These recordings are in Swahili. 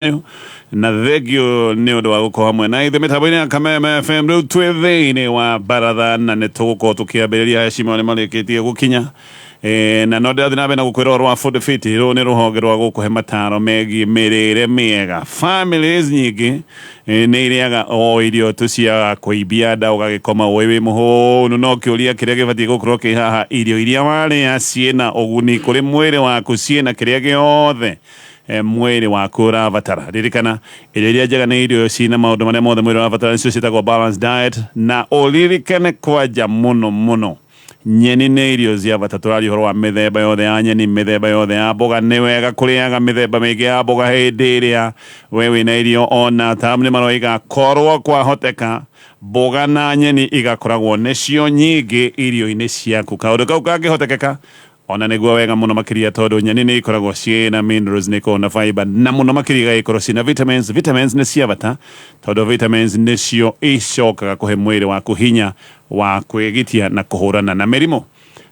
na thegio nä å ndå wa gå korwo hamwe na ithe mä tambo-inä ya Kameme FM rä u twä thä-inä wa baratha na nä tå gå korwo tå kä ambä rä ria heshima nä marä kä tie gå kinya na no ndä rathiä na mbere na gå kwä ra rwa Food Fit rå nä rå honge rwa gå kå he mataro megiä mä rä re mä ega families nyingä nä irĩaga o irio tå ciaga kå ibia nda å gagä koma wä wä må hå no kä å ria kä rä a gä batiä gå korwo kä haha irio iria warä a ciä å guni kå rä mwä rä waku ciä kä rä a gä othe mwiri waku urabatara ririkana iria njega nä irio cina maundu maria mothe mwiri urabatara nicio cietagwo balanced diet na uririkane kwanja muno muno nyeni nä irio cia bata turaria horo wa mithemba yothe ya nyeni mithemba yothe ya mboga nä wega kuriaga mithemba mĩingĩ ya mboga hĩndĩ ĩrĩa we wĩna irio ona tamu nĩ maroiga korwo kwahoteka mboga na nyeni igakoragwo nĩcio nyingĩ irio-inĩ ciaku kaũndũ kau kangĩhotekeka ona nĩguo wega muno makiria tondu nyeni nĩ ikoragwo ciĩna minerals nĩ ikoragwo na fiber na muno makiria igagĩkorwo ciĩna vitamins nĩ cia bata tondu vitamins nĩcio icokaga kũhe mwĩrĩ waku hinya wa kwĩgitia na kũhũrana na mĩrimũ.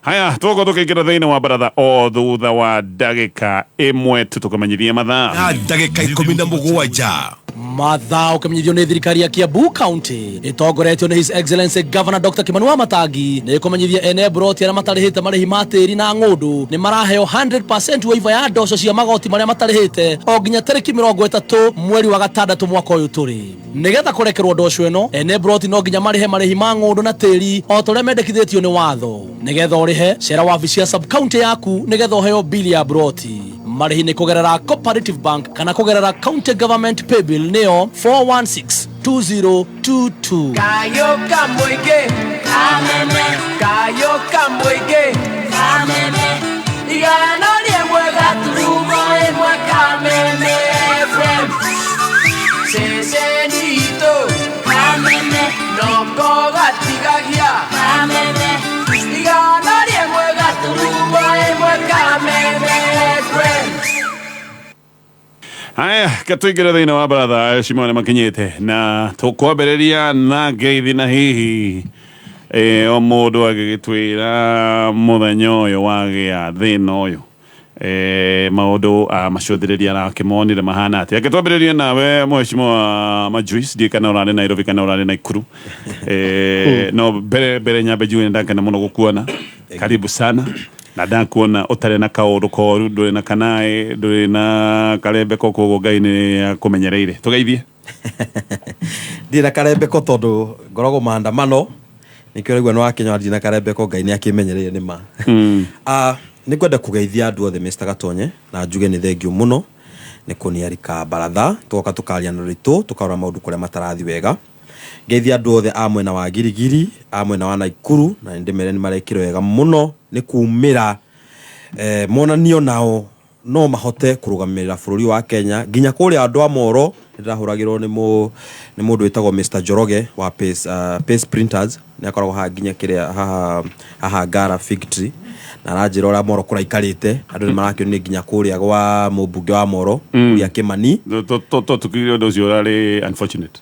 Haya tũgũkorwo tũkĩingĩra thĩinĩ wa baratha o thutha wa ndagĩka ĩmwe tũkamenyithie mathaa ndagĩka 17 mathaa ũkamenyithio nĩ thirikari ya Kiambu County ĩtongoretio nĩ His Excellency Governor Dr. Kimani Wamatangi nĩ kũmenyithia ene broti arĩa matarĩhĩte marĩhi ma tĩri na ng'ũndũ nĩ maraheo 100% waiver ya ndoco cia magoti marĩa matarĩhĩte o nginya tarĩki 30 mweri wa gatandatũ mwaka ũyũ tũrĩ. Nĩgetha kũrekerwo ndoco ĩno ene broti no nginya marĩhe marĩhi ma ng'ũndũ na tĩri o ta ũrĩa mendekithĩtio nĩ watho. Nĩgetha ũrĩhe cera wabici ya sub county yaku nĩgetha ũheo bili ya broti. Marĩhi nĩ kũgerera Cooperative Bank kana kũgerera County Government Paybill nĩyo 4162022. Kayo kamweke Kameme Kayo kamweke Kameme igana rimwe gaturumo ĩmwe Kameme FM Sesenito Kameme noko gatigagia Kameme igana rimwe gaturumo ĩmwe Kameme FM. Haya katũingĩre thĩinĩ wa baratha Shimone makinyĩte na tũkwambĩrĩria na ngeithi na hihi o mũndũ agĩgĩtwĩra mũthenya ũyũ wagĩa thĩna ũyũ maũndũ macũthĩrĩria arakĩmonire mahana atĩa. Akĩtwambĩrĩria nawe mheshimiwa Majuice ndiĩ kana ũrarĩ Nairobi kana ũrarĩ Naikuru no mbere nyambe njuge ndakena mũno gũkuona karibu sana na ndakuona ũtarĩ na kaũndũ koru ndũrĩ na kanaĩ ndũrĩ na karembeko koguo Ngai nĩ akũmenyereire tũgeithie. Ndirĩ na karembeko tondũ ngoragwo maandamano nĩkĩo rĩu no Wakenya ndirĩ na karembeko Ngai nĩ akĩmenyereire nĩ ma. Nĩ kwenda kũgeithia andũ othe Mr. Gatonye na njuge nĩ thengiũ mũno nĩ kũniarika baratha tũgoka tũkaria na rĩtũ tũkarora maũndũ kũrĩa matarathi wega. Geithia andũ othe a mwena wa Girigiri a mwena wa Naikuru na ndĩmere nĩ marekĩrwo wega mũno nĩ kumĩra monanio nao no mahote kũrũgamĩrĩra bũrũri wa Kenya nginya kũrĩa andũ a Moro ndĩrahũragĩrwo nĩ mũndũ wĩtagwo Mr. Joroge wa Pace Printers nĩ akoragwo haha nginya kĩrĩa haha Ngara Factory na aranjĩra ũrĩa Moro kũraikarĩte andũ nĩ marakĩonio nginya kũrĩa gwa mũmbunge wa Moro Kuria Kimani tũkĩrĩ ũndũ ũcio ũrarĩ unfortunate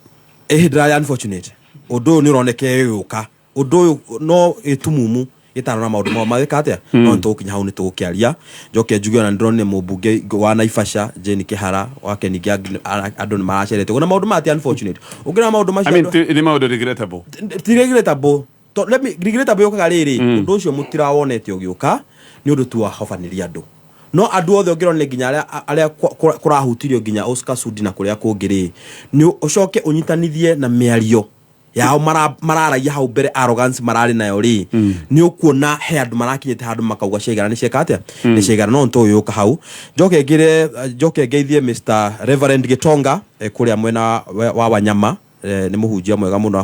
ndĩrarĩ unfortunate ũndũ ũyũ nĩ ũroneke ũyũka ũndũ ũyũ no ĩtumumu itarona maundu mao mathika atia no ntukinya hau ni tugukiaria njoke njuge na ndrone mũmbunge wa Naivasha Jane Kihara wake ningi andu ni maracerete kuna maundu mati unfortunate ukira maundu macio ni maundu regrettable let me regrettable yokaga riri undu ucio mutirawonete ugiuka ni undu tu wahofaniria andu no andu othe ungirone nginya aria kurahutirio nginya Oscar Sudi na kuria kungiri ni ucoke unyitanithie na miario yao mararaia hau mbere arrogance marari nayo ri ni ukuona he andu marakinyete handu makauga cigana ni cieka atia ni cigana no nto uyu ka hau njoke ngeithie Mr. Reverend Gitonga kuria mwena wa Wanyama ni muhunjia mwega muno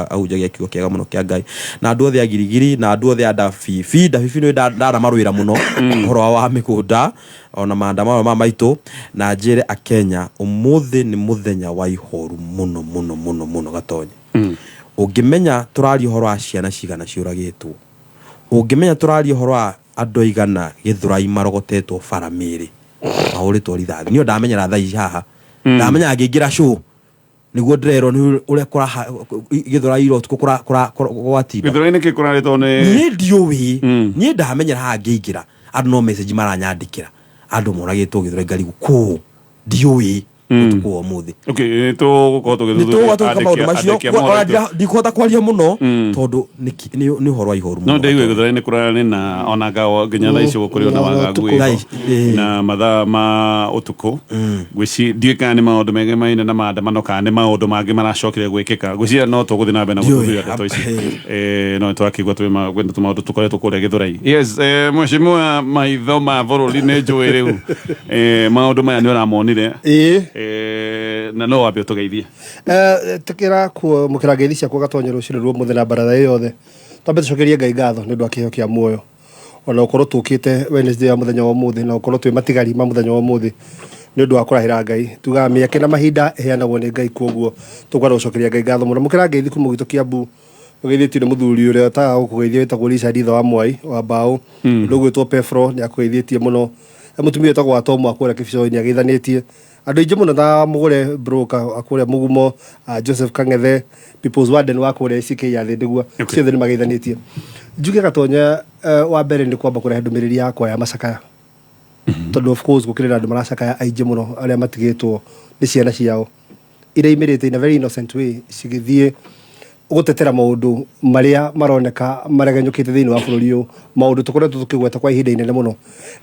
ahunjagia kiugo kiega muno kia Ngai na andu othe a Girigiri na andu othe a Dafifi ni ndara marwira muno horo wa mikunda ona maandamano ma maitu na njire a Kenya umuthi ni muthenya wa ihoru muno Gatonye. Ungimenya turari horo a ciana cigana ciuragitwo ungimenya turari horo a andu igana Githurai marogotetwo baramiri maũrĩtwo rithathi niyo ndamenyera thai haha ndamenya angĩngira show niguo ndrero ni uria kura Githurai ro gwati Githurai nĩ kĩkũraretwo ni ndiũĩ ni ndamenyera haha ngĩingira andu no message maranyandĩkĩra andu moragĩtwo Githurai ngari ku ndiũĩ utuku wa muthi okay to ko to githuthuria maundu macio ndikuhota kwaria muno tondu ni uhoro wa ihoru no ndaiwe githura ni kurani na onaga nginya thaa icio kuri ona wagagu na mathaa ma utuku gwici ndieka ni maundu mege maina na maandamano kana ni maundu mangi maracokire gwikika gwici no tuguthi na mbere na guthuria ndeto ici no twakigwa tuma gwenda maundu tukoretwo kuria githurai yes mheshimiwa maitho ma bururi ni njui riu maundu maya ni uramonire na no wambe tugeithie tukira ku mukira ngeithi cia kugatonye rucire ruo muthenya baratha yothe twambe tucokerie Ngai ngatho ni ndu akiheo kia muoyo ona ukorwo tukite Wednesday ya muthenya wa muthi na ukorwo twi matigari ma muthenya wa muthi ni ndu akurahira Ngai tuga miake na mahinda heanagwo ni Ngai koguo tukwenda gucokeria Ngai ngatho muno mukira ngeithi kumu gitu Kiambu ugeithĩtio nĩ mũthuri ũrĩa ta gũkũgeithia wĩtagwo Richard Itho wa Mwai wa Mbao ndu gwĩtwo Pefro nĩ akũgeithĩtie mũno mũtumia wĩtagwo Atomu akũrĩa Kĩbico-inĩ agĩithanĩtie andũ aingĩ mũno na mũgũre broker akũrĩa Mũgumo Joseph Kang'ethe People's Warden wa kũrĩa CK ya thĩ nĩguo ciothe nĩ magĩithanĩtie njuge Gatonya wa mbere nĩ kwamba kũrehe ndũmĩrĩri yakwa ya macakaya tondũ of course gũkĩrĩ na andũ maracakaya aingĩ mũno arĩa matigĩtwo nĩ ciana ciao iria imerĩte in a very innocent way cigĩthiĩ gutetera maundu maria maroneka maregenyukite thiini wa bururi uyu maundu tukoretwo tukigweta kwa ihinda inene muno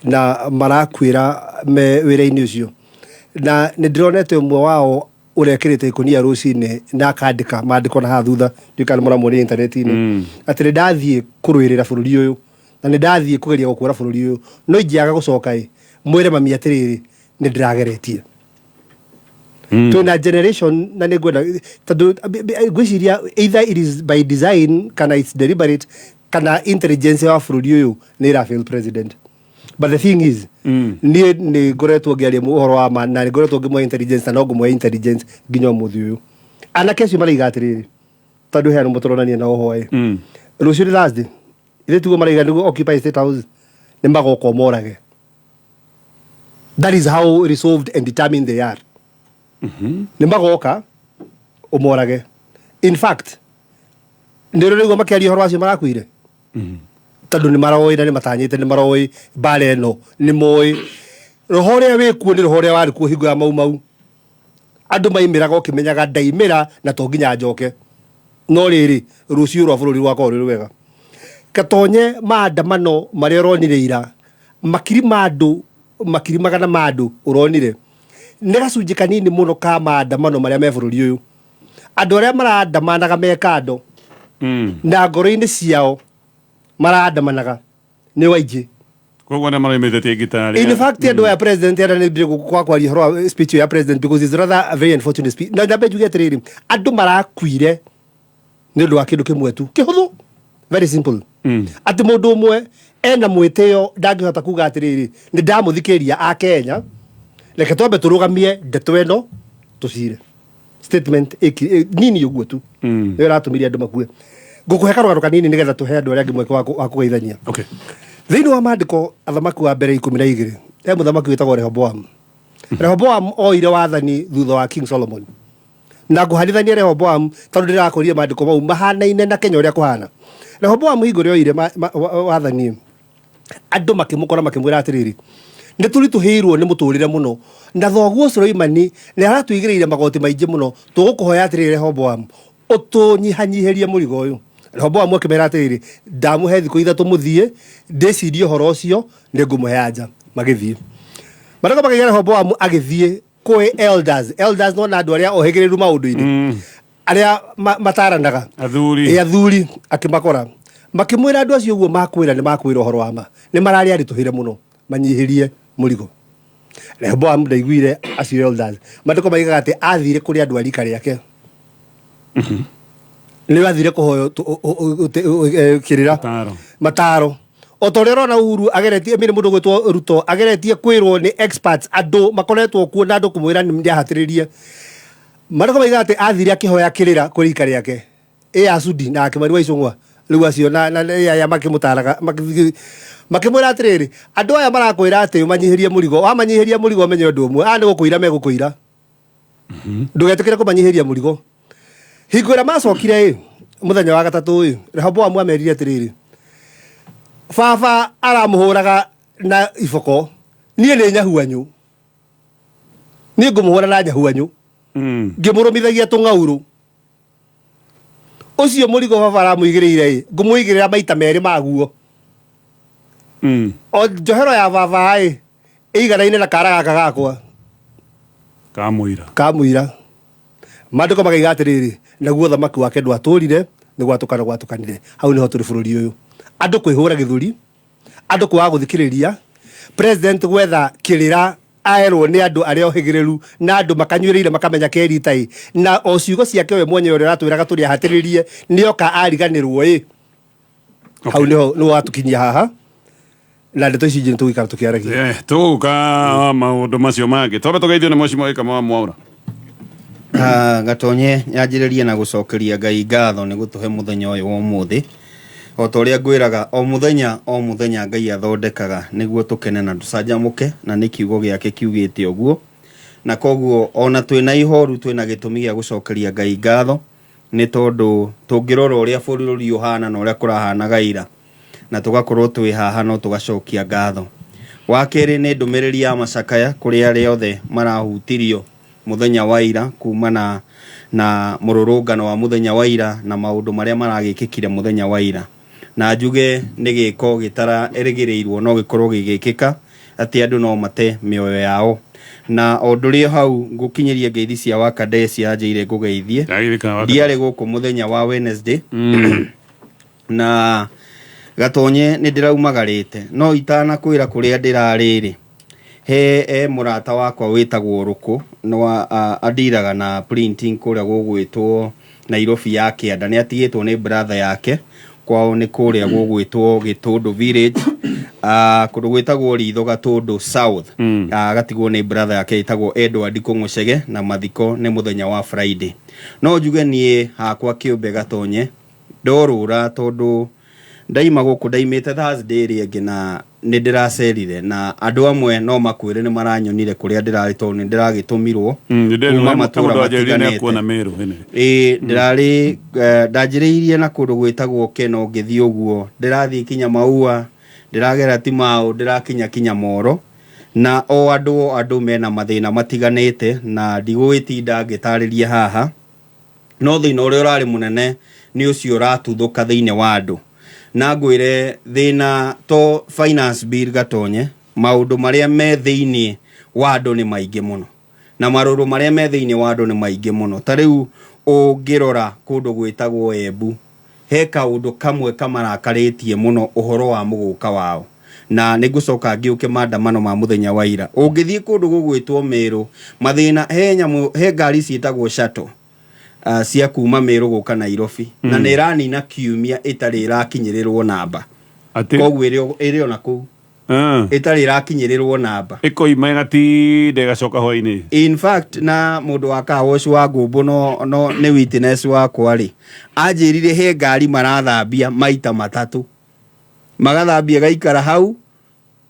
na marakwira me wira-ini ucio na ni ndironete umwe wao urekirite ikonia rucine na akandika maandiko na hathutha ndikana mura muri internet-ini ati ni ndathie kurwirira bururi uyu na ni ndathie kugeria gukura bururi uyu no ingiaga gucoka mwire mami atiriri ni ndirageretie twina generation na negwenda tondu gwiciria either it is by design kana it's deliberate kana intelligence ya bururi uyu ni ra fail president but the thing is ni ngoretwo ngiaria muhoro wa ma na ni ngoretwo ngimwe intelligence na no ngimwe intelligence nginya muthi uyu ana kesi maraiga atiriri tondu hena muturonania na ohoe rucio ni Thursday ile tugo maraiga ni occupy state house ni magoko morage that is how resolved and determined they are ni magoka umorage in fact ndiro rigo makiaria horo acio marakuire tondu ni maroi na ni matanyite ni maroi bare no ni moi roho ria wikuo ni roho ria wari ku hingo ya mau andu maimiraga ukimenyaga ndaimira na to nginya njoke no riri rucio rwa bururi rwakwa ruri wega Gatonye maandamano maria ronire ira makiri magana mandu uronire ni gacunji kanini muno ka maandamano maria me bururi uyu andu aria maraandamanaga mekando na ngoro-ini ciao maraandamanaga ni waingi koguo nĩ maraimĩte ngitari in fact andu ya president era ni kwa kwaria horo speech ya president because it's rather a very unfortunate speech na ndabe juge atiriri andu marakuire ni ndu wa kindu kimwe tu kihuthu very simple ati mundu umwe ena mwitio ndangihota kuga atiriri ni ndamuthikiria a Kenya leke twambe turugamie ndeto eno tucire statement nini uguo tu ni ratumiria andu makue ngukuhe karugano kanini nigetha tuhe andu aria angĩ mweke wa kugeithania okay thiini wa maandiko athamaki wa mbere 12 muthamaki witagwo Rehoboam oire wathani thutha wa King Solomon na nguharithania Rehoboam tondu ndirakoria maandiko mau mahanaine na Kenya uria kuhana Rehoboam hingo ria oire wathani andu makimukora makimwira atiriri ni turituhirwo ni muturire muno na thoguo Suleimani ni aratuigireire magoti maingi muno tugukuhoya atiriri Rehoboam utunyihanyiherie murigo uyu Rehoboam akimera atiriri ndamuhe thiku ithatu muthie ndicirie horo ucio ni ngumuhe anja magithie marako magigera Rehoboam agithie kwi elders no na andu aria ohegeriru maundu-ini aria mataranaga athuri akimakora makimwira andu acio uguo makwira ni makwira horo wama ni marari arituhire muno manyihirie murigo Rehoboam ndaiguire acio elders mandiko maigaga ati athire kuri andu arika riake ni wathire kuhoyo kirira mataro otorero na Uhuru ageretie mire mundu gwitwo Ruto ageretie kwirwo ni experts andu makoretwo kuo na andu kumwira ni ndiahatiririe mandiko maigaga ati athire akihoya kirira kuri rika riake Asudi na akimarwa icungwa riu acio na ya makimutaraga makimwira atiriri andu aya marakwira ati manyihirie murigo wamanyihiria murigo menye undu umwe ani gukuira megukuira ndugetikire kumanyihiria murigo hingo ira macokire muthenya wa gatatu uyu Rehoboam amerire atiriri baba aramuhuraga na iboko nie ni nyahuanyu ni ngumuhura na nyahuanyu ngimurumithagia tungauru ucio murigo baba aramuigirire ngumuigirira maita meri maguo o njohero ya baba igana-inĩ na kara gaka gakwa kamwira mandĩko makaiga atĩrĩrĩ naguo thamaki wake ndwatũrire nĩ gwatukanire hau nĩho tũrĩ bũrũri ũyũ andũ kwĩhũra gĩthũri andũ kwaga gũthikĩrĩria president gwetha kĩrĩra aerwo nĩ andũ arĩa ohĩgĩrĩru na andũ makanyuĩrĩire makamenya keritai na o ciugo ciake we mwenyewe ũrĩa aratwĩraga tũrĩ ahatĩrĩrie nĩoka ariganĩrwo hau nĩho watukinyia haha na ndeto ici nĩ tũgũikara tũkĩaragia tũgũka maũndũ macio mangĩ twambe tũgeithio nĩ Mheshimiwa Kamau Mwaura. Gatonye nyanjĩrĩrie na gũcokeria Ngai ngatho nĩ gũtũhe mũthenya ũyũ wa ũmũthĩ o ta ũrĩa ngwĩraga o mũthenya Ngai athondekaga nĩguo tũkene na tũcanjamũke na nĩ kiugo gĩake kiugĩte ũguo na koguo ona twĩna ihoru twĩna gĩtũmi gĩa gũcokeria Ngai ngatho nĩ tondũ tũngĩrora ũrĩa bũrũri ũhana na ũrĩa kũrahanaga ira na tugakorwo twĩ haha no tugacokia ngatho. Wa kerĩ nĩ ndũmĩrĩri ya macakaya kũrĩ arĩa othe marahutirio muthenya wa ira kumana na mũrũrũngano wa muthenya wa ira na maũndũ marĩa maragĩkĩkire muthenya wa ira na njuge nĩ gĩko gĩtara erĩgĩrĩirwo no gĩkorwo gĩgĩkĩka atĩ andũ no mate mĩoyo yao na o ndũrĩ hau ngũkinyĩria ngeithi cia Wakadesi anjĩire ngũgeithie ndiarĩ gũkũ muthenya wa Wednesday na Gatonye nĩ ndĩraumagarĩte no itanakwĩra kũrĩa ndĩrarĩrĩ he mũrata wakwa wĩtagwo Rũkũ no adiraga na printing kũrĩa gũgwĩtwo Nairobi ya Kĩanda nĩ atigĩtwo nĩ brother yake kwao nĩ kũrĩa gũgwĩtwo Gĩtũndũ village kũndũ gwĩtagwo Ritho Gatũndũ South gatigwo nĩ brother yake ĩtagwo Edward Kũng'ũcege na mathiko nĩ mũthenya wa Friday no njuge niĩ hakwa kĩũmbe Gatonye ndorũra tondũ ndaima gũkũ ndaimĩte Thursday ĩrĩa ĩngĩ na nĩ ndĩracerire na andũ amwe no makwĩre nĩ maranyonire kũrĩa ndĩrarĩ tondũ nĩ ndĩragĩtũmirwo kuma matũra matiganĩte ndĩrarĩ ndanjĩrĩirie na kũndũ gwĩtagwo Keno ngĩthiĩ ũguo ndĩrathiĩ kinya Maua ndĩragera Timau ndĩrakinya kinya Moro na o andũ mena mathĩna matiganĩte na ndigũgĩtinda ngĩtarĩria haha no thĩna ũrĩa ũrarĩ mũnene nĩ ũcio ũratuthũka thĩinĩ wa andũ na ngwĩre thĩna to finance bill Gatonye maũndũ marĩa me thĩinĩ wa andũ nĩ maingĩ mũno na marũrũ marĩa me thĩinĩ wa andũ nĩ maingĩ mũno ta rĩu ũngĩrora kũndũ gwĩtagwo Embu he kaũndũ kamwe kamarakarĩtie mũno ũhoro wa mũgũka wao na nĩngũcoka ngĩũke maandamano ma mũthenya wa ira ũngĩthiĩ kũndũ gũgwĩtwo Meru mathĩna he ngari ciĩtagwo shuttle cia kuma Meru gũka Nairobi na nĩ ranina kiumia ĩtarĩ ĩrakinyĩrĩrwo namba koguo ĩrĩ ona kũu ĩtarĩ ĩrakinyĩrĩrwo namba ĩkoima ĩgatinde ĩgacoka hwainĩ in fact na mũndũ wa kawash wa Ngũmbũ no nĩ witness wakwa rĩ anjĩrire he ngari marathambia maita matatũ magathambia gaikara hau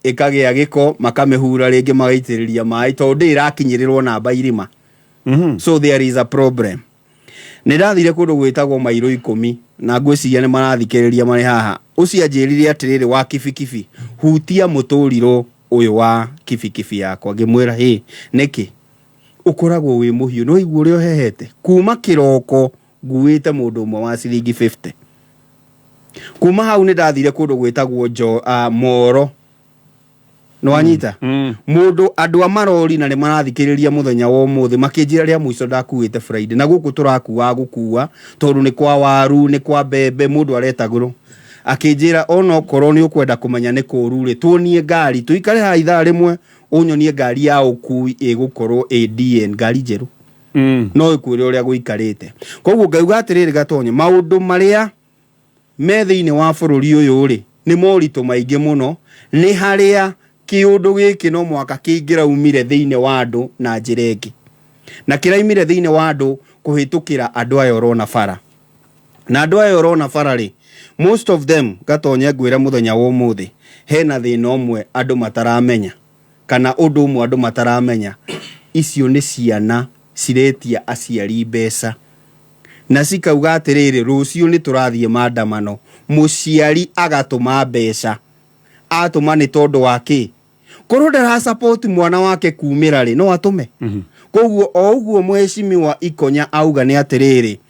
ĩkagĩa gĩko makamĩhura rĩngĩ magaitĩrĩria maĩ tondũ ndĩrakinyĩrĩrwo namba irima so there is a problem. Nĩrathire kũndũ gwĩtagwo Mairũ 10 na ngwĩciria nĩ marathikĩrĩria marĩ haha ũcianjĩrire atĩrĩrĩ wa kibikibi hutia mũtũrirũ ũyũ wa kibikibi yakwa ngĩmwĩra hĩ nĩkĩ ũkoragwo wĩ mũhiũ no igua ũrĩa ũhehete kuma kĩroko nguĩte mũndũ ũmwe wa ciringi 50 kuma hau nĩ ndathire kũndũ gwĩtagwo Moro no anyita mũndũ andũ a marori na nĩ marathikĩrĩria mũthenya wa ũmũthĩ makĩnjĩra rĩa mũico ndakuĩte Friday na gũkũ tũrakuwa gũkuwa tondũ nĩ kwa waru nĩ kwa mbembe mũndũ aretagũrwo akĩnjĩra ona okorwo nĩ ũkwenda kũmenya nĩ kũũru rĩ tuonie ngari tuikare ha ithaa rĩmwe ũnyonie ngari ya ũkui ĩgũkorwo ADN ngari njerũ no ĩkwĩre ũrĩa gũikarĩte koguo ngauga atĩrĩrĩ Gatonye maũndũ marĩa me thĩinĩ wa bũrũri ũyũ rĩ nĩ moritũ maingĩ mũno nĩ harĩa kiũndũ gĩkĩ no mwaka kĩngĩraumire thĩinĩ wa andũ na njĩra ĩngĩ na kĩraumire thĩinĩ wa andũ kũhĩtũkĩra andũ aya ũrona bara na andũ aya ũrona bara rĩ most of them Gatonye ngwĩra mũthenya wa ũmũthĩ hena thĩna ũmwe andũ mataramenya kana ũndũ ũmwe andũ mataramenya icio nĩ ciana ciretia aciari mbeca na cikauga atĩrĩrĩ rũciũ nĩ tũrathiĩ maandamano mũciari agatũma mbeca atũma nĩ tondũ wa kĩ korwo ndara support mwana wake kumĩra rĩ no atũme koguo o uguo mheshimiwa Ikonya auga ni atiriri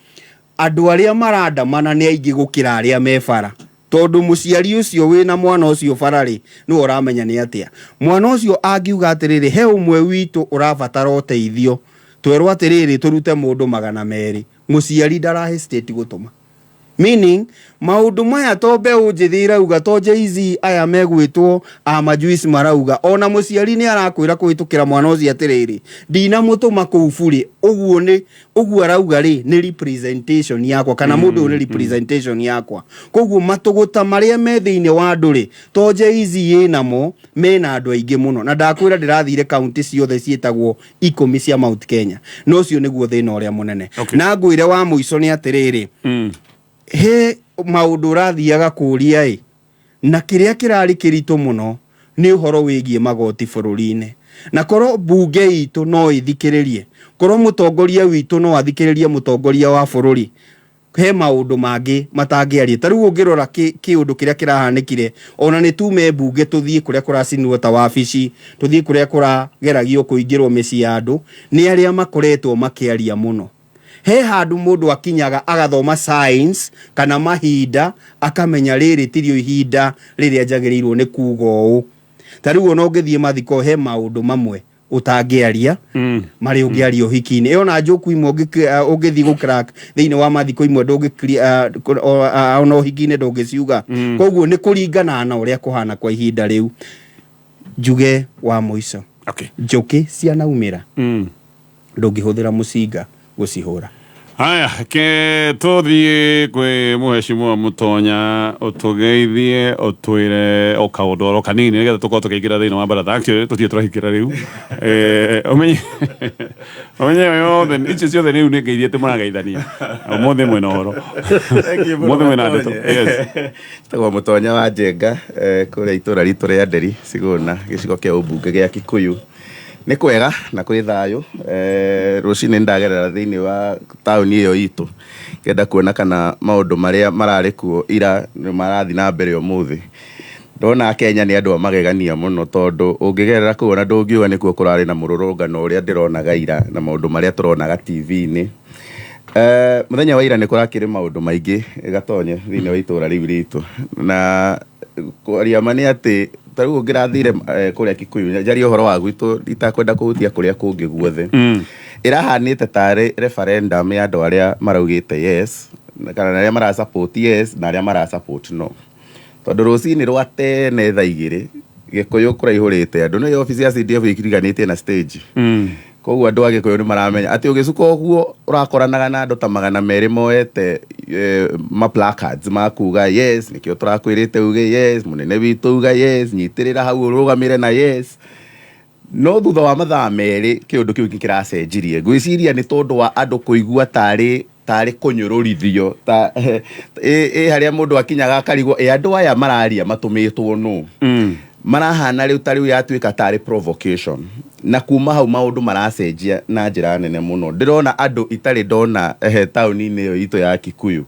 andu aria marandamana ni aingi gukira aria mebara tondu muciari ucio wina mwana ucio barari ni uramenya ni atia mwana ucio angiuga atiriri he umwe witu urabatara uteithio twerwo atiriri turute mundu 200 muciari ndara hesitate gutuma meaning maundu maya to mbeũ njĩthĩ irauga to Jay-Z aya megwĩtwo amajuice marauga ona muciari ni arakwĩra kũhĩtũkĩra mwana ũcio atiriri ndinamũtũma kũu bũrĩ ũguo arauga rĩ ni representation yakwa kana mũndũ ni representation yakwa koguo matũgũta marĩa me thĩinĩ wa andũ rĩ to Jay-Z ĩnamo mena andũ aingĩ mũno na ndakwĩra ndĩrathire county ciothe ciĩtagwo 10 cia Mount Kenya no cio nĩguo thĩna ũrĩa mũnene na ngwĩre wa mũico ni atiriri he maundu rathiaga kuria na kiria kirari kirito muno ni uhoro wigie magoti bururi-ini na koro bunge itu no ithikiririe koro mutongoria witu no athikiririe mutongoria wa bururi he maundu mangi matangiarie tariu ungirora kiundu kiria kirahanikire ona ni tume bunge tuthie kuria kuracinwo ta wabici tuthie kuria kurageragio kuingirwo micii ya andu ni aria makoretwo makiaria muno he handu mundu akinyaga agathoma science kana mahinda akamenya riri tirio ihinda riria jagirirwo ni kugo tariu no ngithie mathiko he maundu mamwe utangiaria mari ungiaria uhiki-ini ona njoku imwe ungithie gukrak thiini wa mathiko imwe ndungikria ona uhiki-ini ndungiciuga koguo ni kuringana na uria kuhana kwa ihinda riu njuge wa muico njoki cianaumira ndungihuthira mucinga gucihura haya ke tuthie kwi muheshimiwa Mutonya utugeithie utwire o kaudoro kanini nigetha tukorwo tukiingira thiini wa baratha actually tuthie turahikira riu omenye yothe icio ciothe riu ni ngeithie timurageithania umuthi mwena horo umuthi mwena ndeto yes tagwo Mutonya wa Njenga kuria itura ritu ria Nderi Siguna gicigo kia ubunge gia Kikuyu ni kwega na kuri thayo rucini ndagerera thiini wa tauni iyo itu kenda kuona kana maundu maria marari kuo ira ni marathi na mbere umuthi ndona Kenya ni andu magegania muno tondu ungigerera kuona ndungiuga nikuo kurari na mururungano uria ndironaga ira na maundu maria turonaga TV-ini muthenya wa ira ni kurakiri maundu maingi gatonye thiini wa itura riu ritu na kwaria mani ati tariu ngirathire kuria Kikuyu njari uhoro wa gwitu itakwenda kuhutia kuria kungi guothe irahanite tare referendum ya andu aria maraugite yes kana aria mara support yes na aria mara support no tondu rucini rwa tene thaa 2 Gikuyu kuraihurite andu no office ya CDF ikiriganite na stage koguo andu a Gikuyu ni maramenya ati ugicuka oguo urakoranaga na andu ta 200 moete ma placards makuga yes nikio turakwirite uge yes munene witu uga yes nyitirira hau urugamire na yes no thutha wa mathaa meri kiundu kiu kiracenjirie gwiciria ni tondu wa andu kuigua tari kunyururithio ta haria mundu akinyaga akarigwo andu aya mararia matumitwo no marahana riu tariu yatuika tari provocation na kuma hau maundu maracenjia na njira nene muno ndirona andu itari ndona tauni-ini iyo itu ya Kikuyu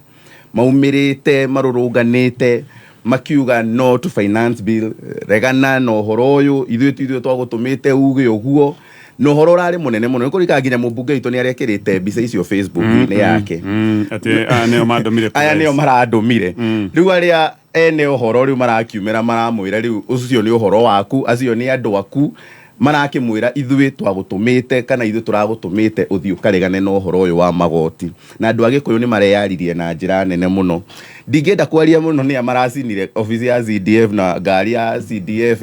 maumirite marurunganite makiuga no to finance bill regana no horo uyu ithuĩ twagutumite uge uguo no horo rari munene muno nikurika nginya mubunge itu ni arekirite mbica icio Facebook-ini yake ati neo madomire aya neo maradomire riu aria ene uhoro riu marakiumira maramwira riu ucio ni uhoro waku acio ni andu aku marakimwira ithuĩ twagutumite kana ithuĩ turagutumite uthio karegane no uhoro uyu wa magoti na andu a Gikuyu ni mareyaririe na njira nene muno ndingenda kwaria muno ni amaracinire office ya CDF na ngari ya CDF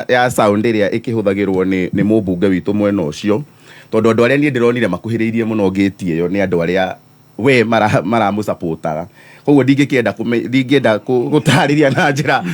ya sound iria ikihuthagirwo ni mubunge witu mwena ucio tondu andu aria ni ndironire makuhiriirie muno ngeti iyo ni andu aria we maramusupportaga koguo ndingenda gutariria na njira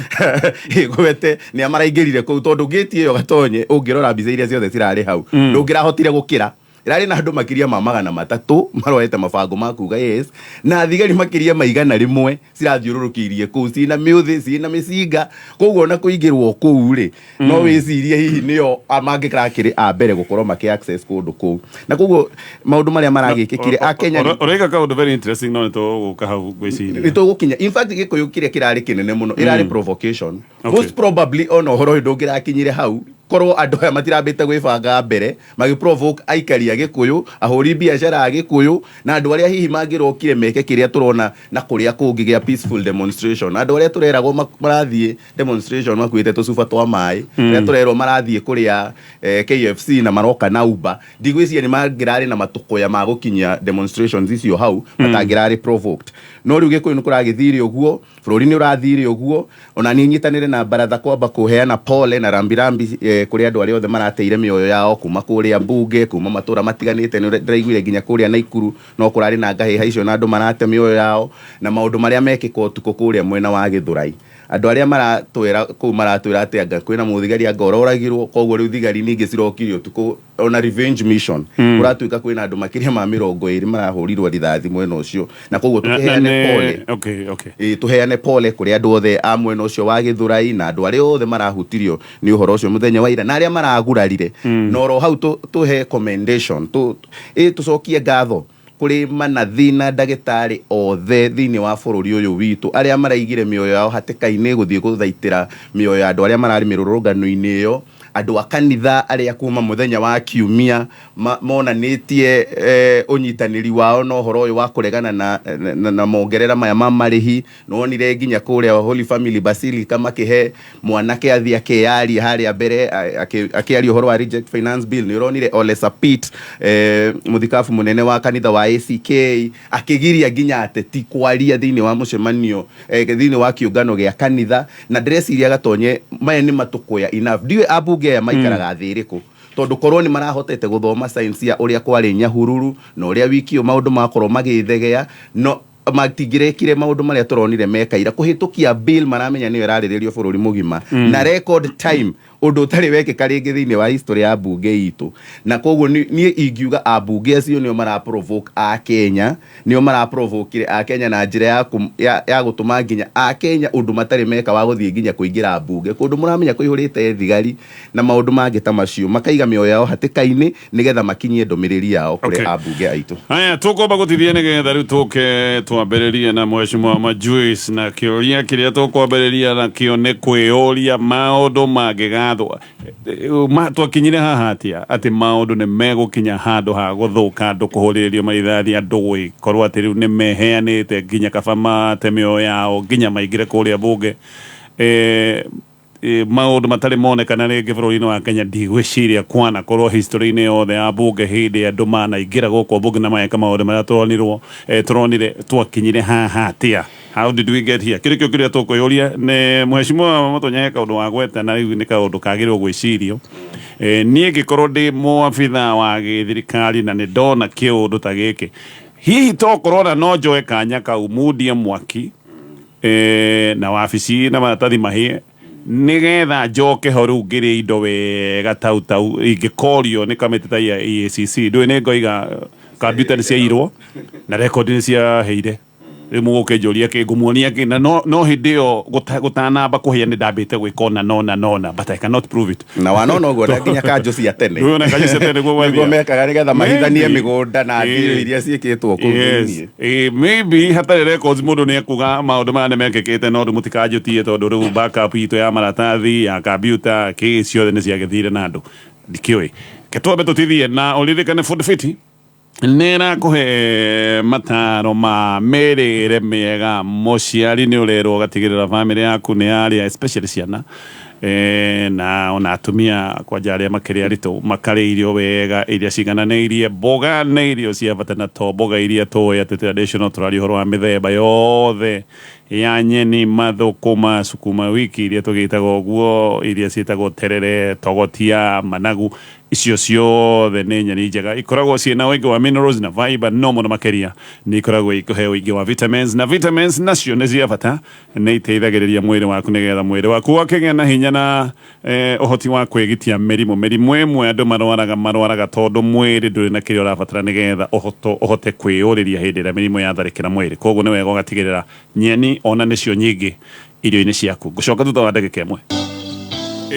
igwete ni amaraingirire kou tondu ngeti iyo gatonye ungirora mbica iria ciothe cirari hau ndungirahotire gukira irari na andu makiria ma 300 maroete mabango makuga yes na thigari makiria maigana rimwe cirathiururukirie kou cina miuthi cina micinga koguo na kuingirwo kou ri no wicirie hihi nio amangikrakiri a mbere gukorwo maki access kundu kou na koguo maundu maria maragikikire a Kenya orega kaundu very interesting no to guka hau gwiciria nito gukinya in fact Gikuyu kiria kirari kinene muno irari provocation most probably ono horo ndungirakinyire hau korwo andå aya matirambä te gwä banga mbere magä provoke aikari a Gikuyu ahåri biacara a Gikuyu na andå arä a hihi mangä rokire meke kä rä a tå rona na kå rä a kå ngä gä a peaceful demonstration andå arä a tå reragwo marathiä demonstration makuä te tå cuba twa maä rä a tå rerwo marathiä kå rä a KFC na maroka na Uber ndigwä cia nä mangä rarä na matå koya ma gå kinyia demonstrations icio hau matangä rarä provoked no rä u Gikuyu nä kå ragä thire å guo bå rå ri nä å rathire å guo ona nä nyitanä re na baratha kwamba kå heana pole na rambirambi kå rä andå arä othe marateire mä oyo yao kuma kå rä a mbunge kuma matå ra matiganä te nä ndäraiguire nginya kå rä a Naikuru no kå rarä na ngahä ha icio na andå marate mä oyo yao na maå ndå marä a mekä ka å tukå kå rä a mwena wa Githurai andå arä a maratwä ra kå u maratwä ra atä anga kwä na må thigari anga ororagirwo koguo rä u thigari ningä cirokire å tukå ona revenge mission kå ratuä ka kwä na andå makä ria ma 20 marahå rirwo rithathi mwena å cio na koguo tå kä heane pole tå heane pole kå rä andå othe a mwena å cio wa Githurai na andå arä othe marahutirio nä å horo å cio må thenya wa ira na arä a maragurarire na oro hau tå he commendation tå cokie ngatho kuri manathi na ndagĩtarĩ othe thĩinĩ wa bũrũri ũyũ witũ arĩa maraigire mĩoyo yao hatĩka-inĩ gũthiĩ gũthaitĩra mĩoyo ya andũ arĩa mararĩ mĩrũrũngano-inĩ ĩyo andũ a kanitha arĩa kuma mũthenya wa kiumia monanĩtie ũnyitanĩri wao na ũhoro ũyũ wa kũregana na mongerera maya ma marĩhi nonire nginya kũrĩa Holy Family Basilica makĩhe mwanake athi akĩyaria harĩa mbere akĩaria ũhoro wa reject finance bill nĩ ũronire Ole Sapit mũthikabu mũnene wa kanitha wa ACK akĩgiria nginya ateti kwaria thĩinĩ wa mũcemanio thĩinĩ wa kĩũngano gĩa kanitha na ndĩreciria gatonye maya nĩ matũkũya enough ndiwe abunge aya maikaraga thĩ ĩrĩkũ tondu korwo ni marahotete guthoma science ya uria kwari Nyahururu na uria wikio maundu makorwo magithegea no matingirekire maundu maria turonire mekaira kuhitukia bill maramenya niyo irariririo bururi mugima na record time undu utari wekeka ringi thiini wa history ya bunge itu na koguo ni ingiuga abunge acio nio mara provoke a Kenya nio mara provoke a Kenya na njira ya gutuma nginya a Kenya undu matari meka wa guthie nginya kuingira bunge kundu muramenya kuihurite thigari na maundu mangi ta macio makaiga mioyo yao hatika-ini nigetha makinyie ndomiriri yao kuri abunge aitu haya tukomba gutithie nigetha riu tuke twambĩrĩrie na Mheshimiwa Majuice na kĩũria kĩrĩa tũkwambĩrĩria nakĩo nĩ kwĩyũria maũndũ mangĩgathwo twakinyire haha atĩ maũndũ nĩ megũkinya handũ ha gũthũka andũ kũhũrĩrĩrio maithathi andũ gũkorwo atĩ rĩu nĩ meheanĩte nginya kaba mate mĩoyo yao nginya maingĩre kũrĩa bunge maũndũ matarĩ monekana rĩngĩ bũrũri-inĩ wa Kenya ndigwĩciria kwana korwo history-inĩ yothe ya bunge hĩndĩ andũ manaingĩra gũkũ bunge na mageka maũndũ marĩa turonire twakinyire haha atĩa. How did we get here? Kĩrĩ kĩo kĩrĩa tũkwĩyũria nĩ Mheshimiwa Mũtonye kaũndũ wa gweta na rĩu nĩ kaũndũ kagĩrĩirwo gwĩcirio niĩ ngĩkorwo ndĩ mũabitha wa gĩthirikari na nĩ ndona kĩũndũ ta gĩkĩ hihi tokorwo na no njoe kanya kau mundie mwaki na wabici na maratathi mahĩe nigetha njoke ho riu ngĩrĩ indo wega tau ingĩkorio nĩ kamĩtĩ ta ya EACC ndũĩ nĩ ngoiga kambiuta nĩ ciairwo na rekondi nĩ ciaheire rĩu mũgũkĩnjũria kĩ ngũmuonia kĩ na no hĩndĩ ĩyo gũtanamba kũhĩa nĩ ndambĩte gwĩka nona but I cannot prove it na wanona ũguo nginya kanjũ cia tene na kanjũ cia tene nĩguo mekaga nĩgetha mahithanie mĩgũnda na thirĩ iria ciĩkĩtwo kũu thĩinĩ maybe hatarĩ records mũndũ nĩ ekuga maũndũ maya nĩ mekĩkĩte no rĩu mũtikanjũtie tondũ rĩu backup itũ ya maratathi ya kambiuta kĩ ciothe nĩ ciagĩthire na andũ ndikĩũĩ ke twambe tũtithie na ũririkane food fit nera kuhe mataro ma merere mega mũciari nĩ ũrerwo gatigĩrĩra family yaku nĩ yarĩa especially ciana na ona atumia kwanja arĩa makĩrĩa aritũ makarĩa irio wega iria cigananĩirie mboga nĩ irio cia bata na to mboga iria tũĩ atĩ traditional tũraria ũhoro wa mĩthemba yothe ya nyeni mathũkũma sukuma wiki iria tũgĩtaga ũguo iria ciĩtagwo terere togotia managu icio ciothe nĩ nyeni njega ikoragwo ciĩna ũingĩ wa minerals na fiber no mũno makĩria nĩ ikoragwo ikũhe ũingĩ wa vitamins na vitamins nacio nĩ cia bata nĩ iteithagĩrĩria mwĩrĩ waku nĩgetha mwĩrĩ waku ũkagĩa na hinya na ũhoti wa kwĩgitia mĩrimũ ĩmwe andũ marwaraga tondũ mwĩrĩ ndũrĩ na kĩrĩa ũrabatara nĩgetha ũhote kwĩyũrĩria hĩndĩ ĩrĩa mĩrimũ yatharĩkĩra mwĩrĩ koguo nĩ wega ũgatigĩrĩra nyeni ona nĩcio nyingĩ irio-inĩ ciaku ngũcoka thutha wa ndagĩka ĩmwe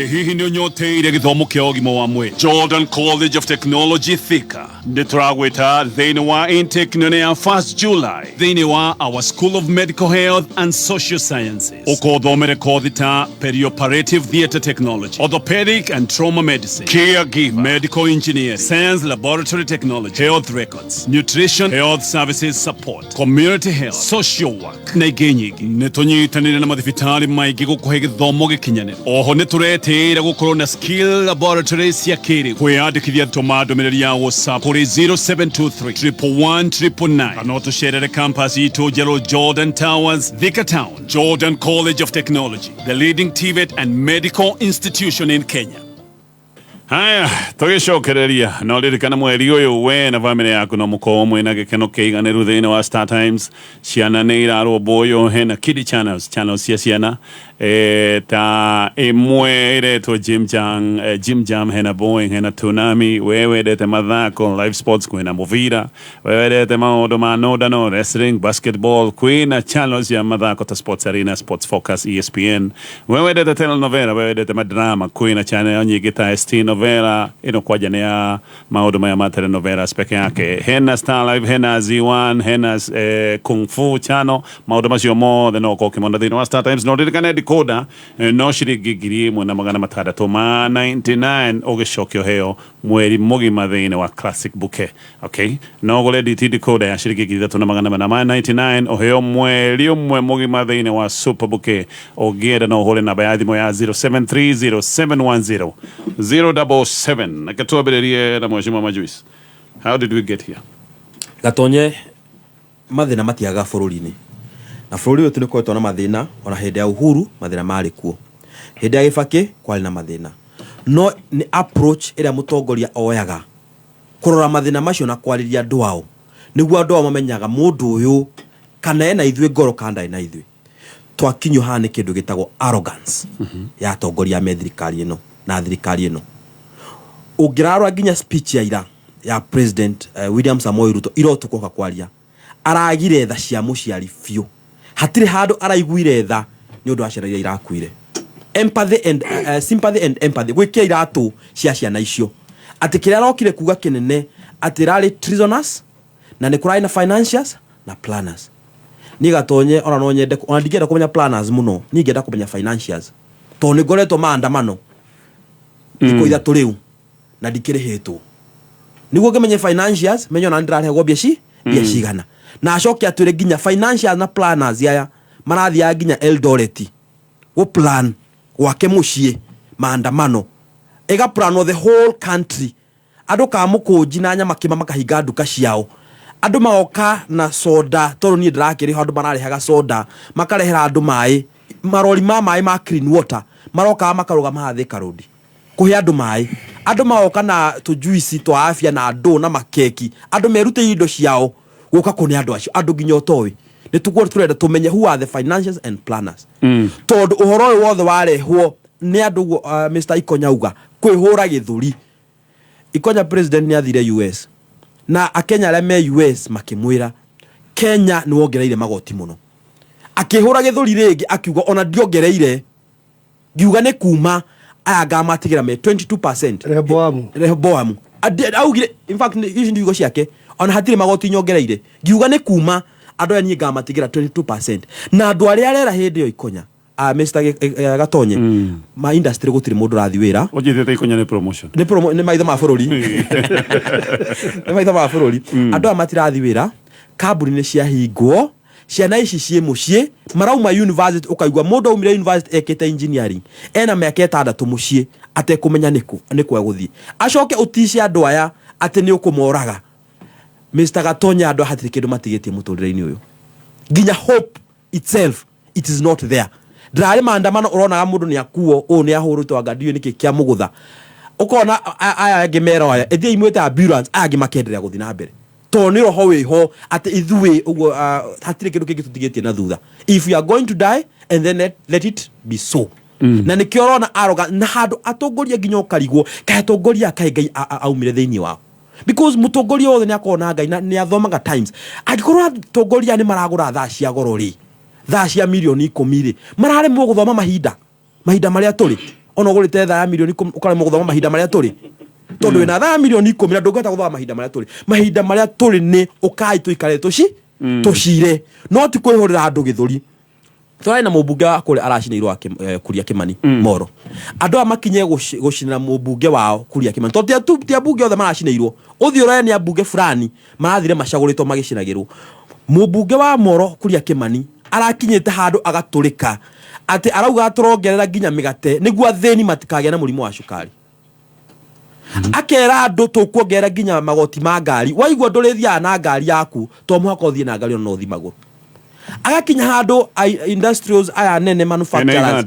hihi nĩ ũnyoteire gĩthomo kĩa ũgima wa mwĩrĩ Jordan College of Technology Thika nĩ tũragwĩta thĩinĩ wa intake nene ya 1st July thĩinĩ wa our School of Medical Health and Social Sciences ũkothomere kothi ta perioperative theatre technology, orthopedic and trauma medicine, caregiver, medical engineering, science laboratory technology, health records, nutrition, health services support, community health, social work na ingĩ nyingĩ. Nĩ tũnyitanĩire na mathibitarĩ maingĩ gũkũhe gĩthomo gĩkinyanĩru. Oho nĩ tũretĩĩra gũkorwo na skill laboratory cia kĩrĩu. Kwĩyandĩkithia tũma ndũmĩrĩri ya WhatsApp kũrĩ 0723 111 999 kana ũtũcerere campus itũ njerũ Jordan Towers, Thika Town. Jordan College of Technology, the leading TVET and medical institution in Kenya. Haya, tũgĩcokereria no ririkana mweri ũyũ we na family yaku no mũkorwo mwĩna gĩkeno kĩiganĩru thĩinĩ wa Star Times. Ciana nĩ irarũmbũywo hena kid channels cia ciana ta ĩmwe ĩretwo Jim Jam, hena Boeing, hena Tsunami. We wendete mathako live sports, kwĩna mũbira. We wendete maũndũ ma nodano, wrestling, basketball, kwĩna channels ya mathako ta Sports Arena, Sports Focus, ESPN. We wendete telenovela, we wendete madrama, kwĩna channel nyingĩ ta ST novela ino kwaja ni ya maodo maya ma telenovela peke yake. Hena Star Live, hena Z1, hena Kung Fu channel, maodo masio mo the no kokimonda thino wa Star Times. No dirikana decoder no shirigigiri mwana magana matandatu ma 99 ogeshokyo heo mweri mugima thine wa Classic Bouquet. Okay, no gole DT decoder ya shirigigiri thatu na magana ma 99 oheo mweri umwe mugima thine wa Super Bouquet. Ogeda no hole na bayadhi mo ya 0730 710 nakatoa bererie na mheshimiwa Majuice. How did we get here? Gatonye mathina matiaga bũrũri-inĩ. Na bũrũri ũyũ tũnĩkoretwo na mathĩna ona hĩndĩ ya Uhuru mathĩna marĩ kuo. Hĩndĩ ya Kibaki kwarĩ na mathĩna. No nĩ approach ĩrĩa mũtongoria oyaga kũrora mathĩna macio na kwarĩria andũ ao. Nĩguo andũ ao mamenyaga mũndũ ũyũ kana ena ithuĩ ngoro kana ena ithuĩ. Twakinywo haha nĩ kĩndũ gĩtagwo arrogance ya atongoria me thirikari ĩno na thirikari ĩno. Ũngĩrarora nginya speech ya ira ya President William Samoei Ruto irotukoka kwaria aragire tha cia mũciari biũ. Hatirĩ handũ araiguire tha nĩ ũndũ wa ciana iria irakuire. Empathy and sympathy and empathy gwĩkĩra iratũ cia ciana icio. Atĩ kĩrĩa arokire kuga kĩnene atĩ rarĩ treasonous na nĩ kũrarĩ na financiers na planners. Niĩ Gatonye ona no nyende ona ndingĩenda kũmenya planners mũno, niĩ ngĩenda kũmenya financiers. Tondũ nĩ ngoretwo maandamano iko ithatũ rĩu na ndikĩrĩhĩtwo. Nĩguo ngĩmenye financiers menyo na ndĩrarehwo mbia cigana. Na acoke atwĩre nginya financiers na planners aya marathiaga nginya Eldoret go plan gwake mũciĩ maandamano ega plan the whole country. Andũ ka mũkũnji na nyama kĩma makahinga nduka ciao. Andũ magoka na soda tondũ niĩ ndĩrakĩrĩho andũ mararehaga soda makarehera andũ maĩ marori ma maĩ ma clean water maroka makarũgama Thika Road kuhe andũ maĩ. Andũ magoka na tujuici twa afya na andũ na makeki. Andũ merute indo ciao gũka kũne andũ acio. Andũ nginya ũtoĩ nĩ tũgũrũ tũrenda tũmenye who are the financiers and planners. Tondũ ũhoro ũyũ wothe warehwo nĩ andũ Mr. Ikonya uga kwĩhũra gĩthũri. Ikonya president nĩ athire US na Akenya arĩa me US makĩmwĩra Kenya nĩ wongereire magoti mũno. Akĩhũra gĩthũri rĩngĩ akiuga ona ndiongereire, ngiuga nĩ kuma aya ngamatigĩra me 22%. Rehoboamu augire in fact ici ndiugo ciake ona hatirĩ magoti nyongereire, ngiuga nĩ kuma andũ aya niĩ ngamatigĩra 22%. Na andũ arĩa arera hĩndĩ ĩyo Ikonya Mr. Gatonye ma industry gũtirĩ mũndũ rathi wĩra. Ojete Ikonya nĩ promotion. Nĩ maitho ma bũrũri. Nĩ maitho ma bũrũri. Andũ aya matirathi wĩra, kambuni nĩ ciahingwo, ciana ici ciĩ mũciĩ, marauma university ũkaigua mũndũ aumire university ekĩte engineering ena mĩaka 6 mũciĩ atekũmenya nĩkũ egũthiĩ. Acoke ũtici andũ aya atĩ nĩ ũkũmoraga. Mr. Gatonye andũ hatirĩ kĩndũ matigĩtie mũtũrĩre-inĩ ũyũ. Nginya hope itself it is not there. Ndĩrarĩ maandamano ũronaga mũndũ nĩ akuo ũũ nĩ ahũrĩtwo ngadio nĩkĩ kĩa mũgũtha. Ũkona aya angĩ mera aya ethia imwĩte ambulance aya angĩ makenderea gũthiĩ na mbere. To nĩ roho wĩho atĩ ithuĩ ũguo hatirĩ kĩndũ kĩngĩ tũtigĩtie na thutha. If you are going to die and then let it be so. Na nĩkĩo ũrona aroga na handũ atongoria nginya ũkarigwo kaĩ atongoria kaĩ Ngai aumire thĩinĩ wao. Because mũtongoria wothe nĩ akorwo na Ngai na nĩ athomaga Times. Angĩkorwo atongoria nĩ maragũra thaa cia goro rĩ, thaa cia milioni 10 rĩ, mararemwo gũthoma mahinda marĩa tũrĩ. ona gurite tha ya milioni ukare muguthoma mahinda maria turi tondu wina tha ya milioni 10 na ndungata guthoma mahinda maria turi ni ukai tuikare tucire no ti kwihurira andu githuri Twarai na mubunge wa kule aracinirwo Kuria Kimani Moro. Andu amakinye gucinira mubunge wao Kuria Kimani. Tondu tia bunge othe maracinirwo. Uthi uraya ni abunge fulani marathire macaguritwo magicinagirwo. Mubunge wa Moro Kuria Kimani arakinyite handu agaturika ati arauga aturongerera nginya migate niguo atheni matikagĩa na murimu wa cukari. Akera andu tukuongerera nginya magoti ma ngari. Waigua ndurithia na ngari yaku to muhaka uthie na ngari no thimagwo. Agakinya handu industrials aya nene manufacturers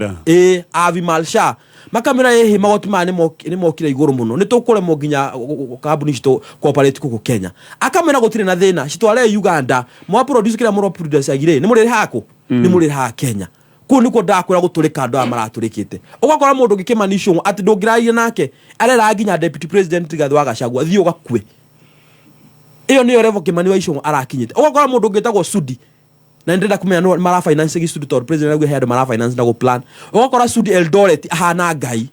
Avi Malsha makamera yehe magoti ma ni mokira iguru muno ni tukure mo nginya kambuni cito cooperate kuko Kenya akamera gutire na thina citware Uganda mo produce kira mo produce agire ni murire hako ni murire ha Kenya ku niko ndakwira guturika andu amaraturikite ugakora mundu gikimanisho ati ndungiraire nake arera nginya deputy president Rigathi wa Gachagua thio gakue iyo niyo revo Kimani wa Icũng'ũ arakinyite ugakora mundu ngitagwo Sudi na ndenda kumenya no mara finance gi student or president agwe head mara finance na go plan ogokora Sudi Eldoret ahana ngai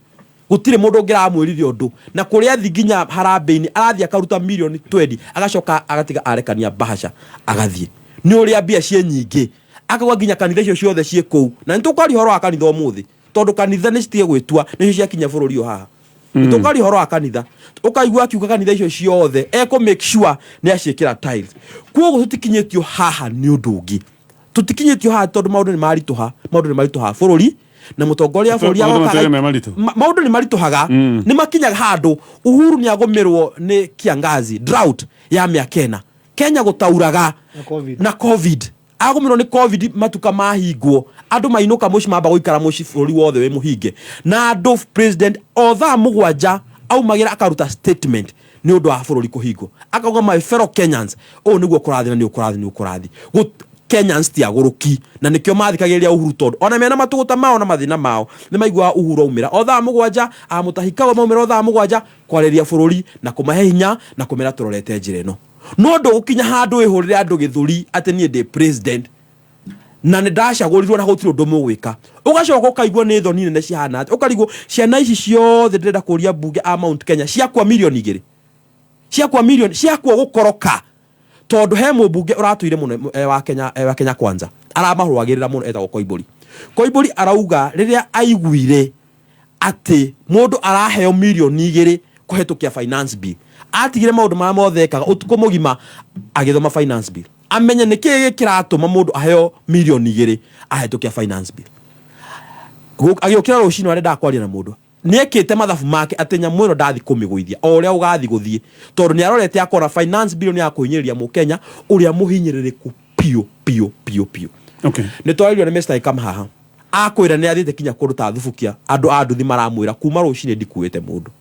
gutire mundu ngira amwirithio ndu na kuria thiginya harambe-ini arathi akaruta milioni 20 agacoka agatiga arekania bahasha agathie ni uria bia cie nyingi akagwa nginya kanitha icio ciothe cie kou na nitukari horo wa kanitha umuthi tondu kanitha ni citige gwitua nicio cia kinya bururi haha nitukari horo wa kanitha ukaigua akiuga kanitha icio ciothe make sure ni aciikira tiles kuogo tutikinyetio haha ni undu ungi tutikinyetio ha tondu maundu ni marituha bururi na mutongoria bururi maundu ni marituhaga ni makinyaga handu Uhuru ni agomerwo ni kiangazi drought ya miakena Kenya gutauraga na covid agomerwo ni covid matuka mahingwo andu mainuka muci mamba guikara muci bururi wothe we muhinge na andu president otha mugwanja au magira akaruta statement ni undu wa bururi kuhingo akauga my fellow Kenyans niguo kurathi na ni ukurathi Kenyans ti aguruki na nikio mathikagiria Uhuru tondu ona mena matuguta mao na mathina mao ni maigua Uhuru umira otha mugwanja amutahikaga maumira otha mugwanja kwareria bururi na kumahe hinya na kumera turorete njira ino no ndo gukinya handu ihurire andu githuri ati nie ndi president na ndashagurirwo na gutiro ndu mugwika ugacoka ukaigua ni thoni nene cihana ati ukarigwo ciana ici ciothe ndenda kuria bunge a Mount Kenya ciakwa milioni 2 ciakwa gukoroka tondu he mubunge uratuire muno wa Kenya kwanza aramahurwagirira muno etagwo Koiburi arauga riria aiguire ati mundu araheo milioni 2 kuhetukia finance bill atigire maundu ma mothekaga utuko mugima agithoma finance bill amenye niki gikiratuma mundu aheo milioni 2 ahetukia finance bill agiokira rucini arenda kwaria na mundu niekite mathabu make atenya mwino ndathi kumiguithia oria ugathi guthie tondu ni arorete akora finance bill ni akuhinyiriria mu Kenya uria muhinyiririku pio okay ni twaririo ni Mr. Ikam haha akwira ni athite kinya kuruta thubukia andu a nduthi maramwira kuma rucini ndikuite mundu